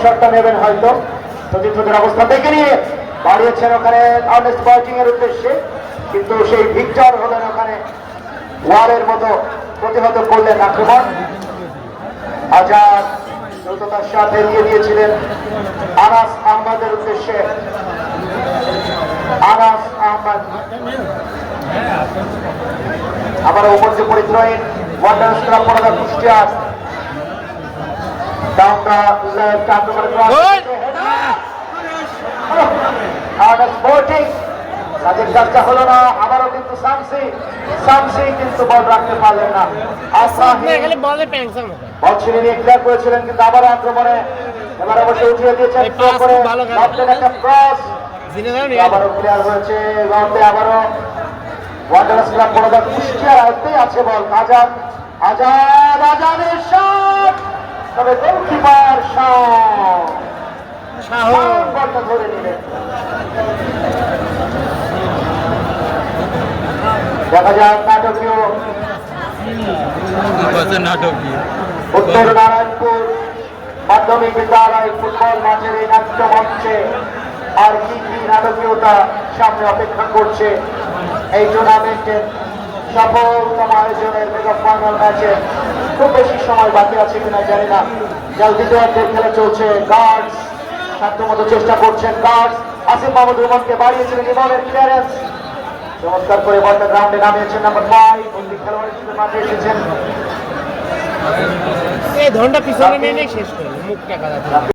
শটটা নেবেন হয়তো সতীর্থদের অবস্থা দেখে নিয়ে বাড়িয়েছেন ওখানে আর্নেস্ট ব্যাটিং এর উদ্দেশ্যে, কিন্তু সেই ভিক্টর হলেন ওখানে ওয়ালের মতো প্রতিহত করলেন আক্রমণ। আজাদ দ্রুততার সাথে দিয়ে দিয়েছিলেন আনাস আহমদের উদ্দেশ্যে। আনাস আহমদ আবার উপর যে পরিত্রয়ীন ওয়ান্ডার্স ক্লাব পড়াদা কুষ্টিয়ার ডাউন দা লেফট আক্রমণ কাজের কাজটা হলো না। আবারও কিন্তু সামসি কিন্তু বল রাখতে পারলেন না। বল ছিনে নিয়ে ক্লিয়ার করেছিলেন, কিন্তু আবারও আক্রমণে এবার অবশ্যই উঠিয়ে দিয়েছেন একটা ক্রস, আবারও ক্লিয়ার হয়েছে। আবারও ওয়ান্ডার্স ক্লাব বড়দা কুষ্টিয়ার আয়ত্তেই আছে বল। আজাদের শট, তবে গোলকিপার বলটা ধরে নিলেন। দেখা যাক নাটকীয় উত্তর নারায়ণপুর মাধ্যমিক বিদ্যালয় ফুটবল মাঠের এই নাট্য মঞ্চে আর কি কি নাটকীয়তা সামনে অপেক্ষা করছে এই টুর্নামেন্টের সফলতম আয়োজনের মেগা ফাইনাল ম্যাচে। খুব বেশি সময় বাকি আছে কিনা জানি না। যার দ্বিতীয়ার্ধের খেলা চলছে। গার্ডস সাধ্যমতো চেষ্টা করছেন। গার্ডস আসিফ মাহমুদ রুমনকে বাড়িয়েছিলেন বলের ক্লিয়ারেন্স, চমৎকার করে বলটা গ্রাউন্ডে নামিয়েছেন নাম্বার 5 বন্দী খেলোয়াড় হিসেবে মাঠে এসেছেন। এই ধরনটা পিছনে নিয়ে শেষ করে মুখ টাকা